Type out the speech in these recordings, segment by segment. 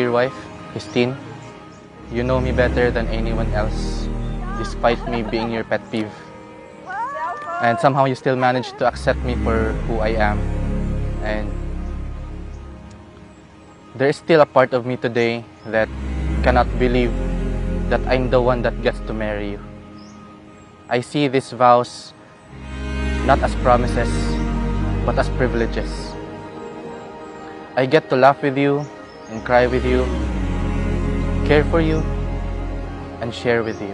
dear wife, Christine, you know me better than anyone else, despite me being your pet peeve. And somehow you still manage to accept me for who I am. And there is still a part of me today that cannot believe that I'm the one that gets to marry you. I see these vows not as promises, but as privileges. I get to laugh with you and cry with you, care for you, and share with you.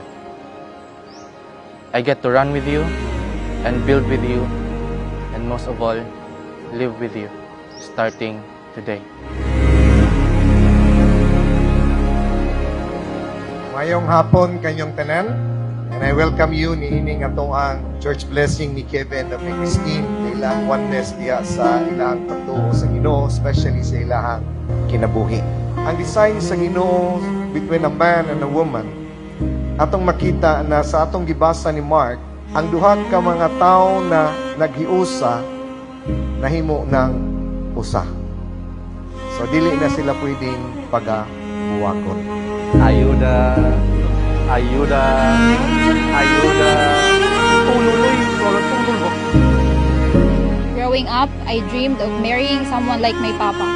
I get to run with you and build with you, and most of all, live with you, starting today. Mayong hapon kanyong tanan, and I welcome you niining atong ang church blessing ni Kevin na may Christine na ilang oneness diya sa ilang pagtuo sa Ginoo, especially sa ilang kinabuhi. Ang design sa Ginoo between a man and a woman, atong makita na sa atong gibasa ni Mark, ang duha ka mga tao na naghiusa nahimo ng usa. So dili na sila pwedeng pagabuwakon. Ayuda, ayuda, ayuda. Tululoy, tululoy. Growing up, I dreamed of marrying someone like my papa.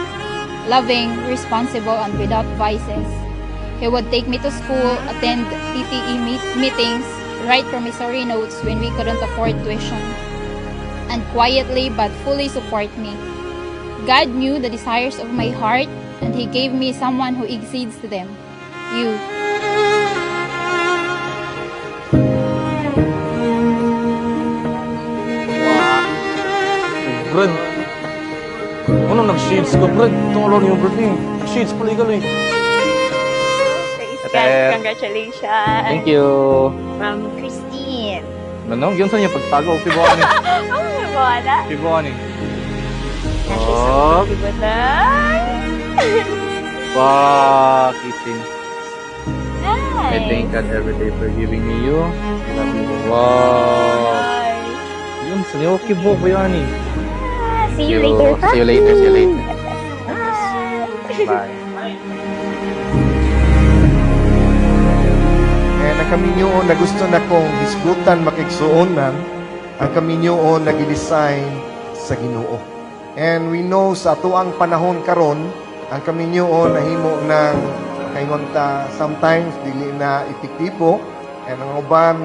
Loving, responsible, and without vices. He would take me to school, attend PTE meetings, write promissory notes when we couldn't afford tuition, and quietly but fully support me. God knew the desires of my heart, and He gave me someone who exceeds to them. You. Brad, ano nag-shades ka, Brad? Tungolong yung Brad eh. Shades pala ikaw eh. Guys, congratulations. Thank you. From Christine. Manong, yun sa niya pagtago. Pibuan eh. Oh, wala. Pibuan eh. Oh. Wow, Christine. I Nice. thank God every day for giving me you. I love you. Wow. Yun, sa niyo, kibo ba yan eh? See you later. See you later, see you later. Bye. Bye. Ang kaminyoon na gusto na kong hisgutan makigsuonan, ang kaminyoon na gidesign sa Ginoo. And we know sa atuang panahon karon, ang kaminyoon na himo ng kaingonta sometimes dili na epektibo, and ang uban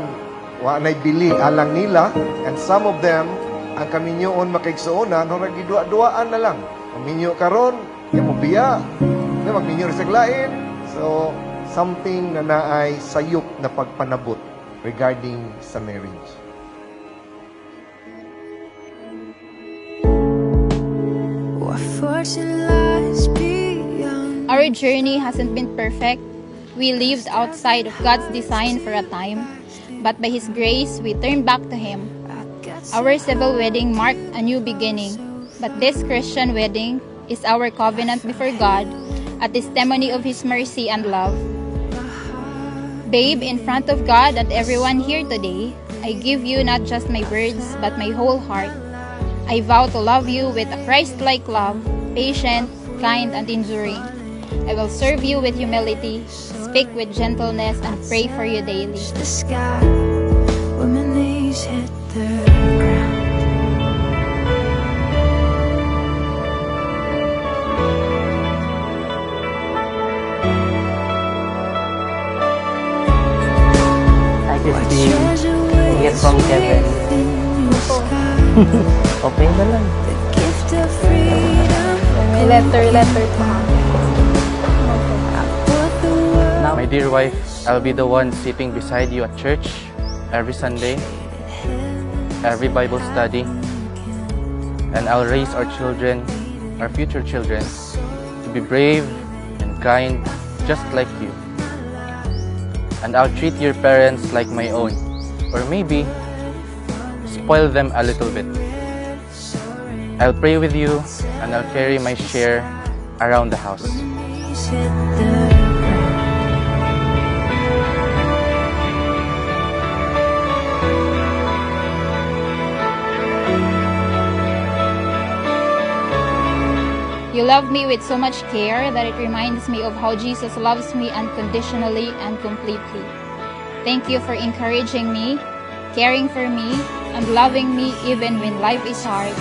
wa nay bili alang nila, and some of them ang kaminyoon makigsuonan no nagidua-duaan na lang. Kaminyo karon, kay mo biya, magminyo sa lain. So something na naay sayop na pagpanabot regarding sa marriage. Our journey hasn't been perfect. We lived outside of God's design for a time, but by His grace, we turned back to Him. Our civil wedding marked a new beginning, but this Christian wedding is our covenant before God, a testimony of His mercy and love. Babe, in front of God and everyone here today, I give you not just my words, but my whole heart. I vow to love you with a Christ-like love, patient, kind, and enduring. I will serve you with humility, speak with gentleness, and pray for you daily. The sky when my knees hit the ground. Get from Kevin. Okay na lang. Letter pa. My dear wife, I'll be the one sitting beside you at church every Sunday, every Bible study, and I'll raise our children, our future children, to be brave and kind, just like you. And I'll treat your parents like my own, or maybe spoil them a little bit. I'll pray with you, and I'll carry my share around the house. You love me with so much care that it reminds me of how Jesus loves me unconditionally and completely. Thank you for encouraging me, caring for me, and loving me even when life is hard.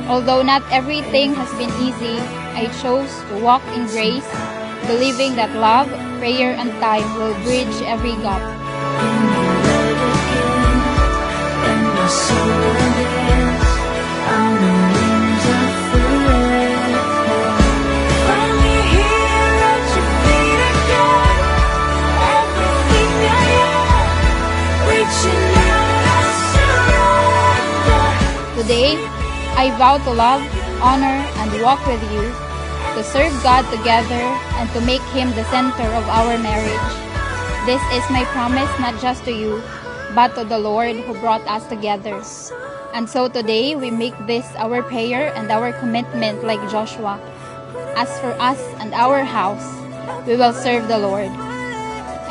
Although not everything has been easy, I chose to walk in grace, believing that love, prayer, and time will bridge every gap. And my soul dance on the wings of forever. Finally here at your feet again. Everything I am, reaching out, I surrender. Today, I vow to love, honor, and walk with you, to serve God together, and to make Him the center of our marriage. This is my promise not just to you, but to the Lord who brought us together. And so today, we make this our prayer and our commitment like Joshua. As for us and our house, we will serve the Lord.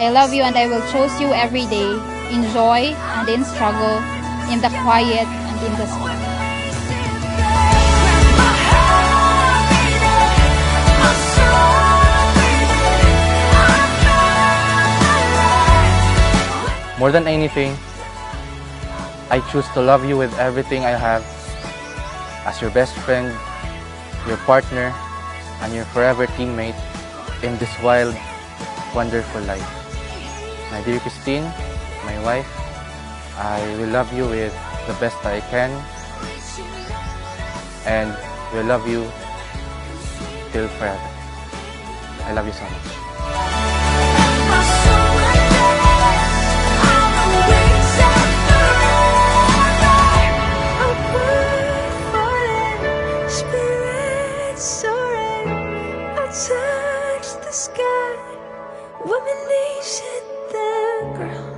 I love you and I will choose you every day, in joy and in struggle, in the quiet and in the storm. More than anything, I choose to love you with everything I have, as your best friend, your partner, and your forever teammate in this wild, wonderful life. My dear Christine, my wife, I will love you with the best I can, and will love you till forever. I love you so much. My soul dance on the wings of forever. A bird falling, spirit soaring. I touch the sky when my knees hit the ground.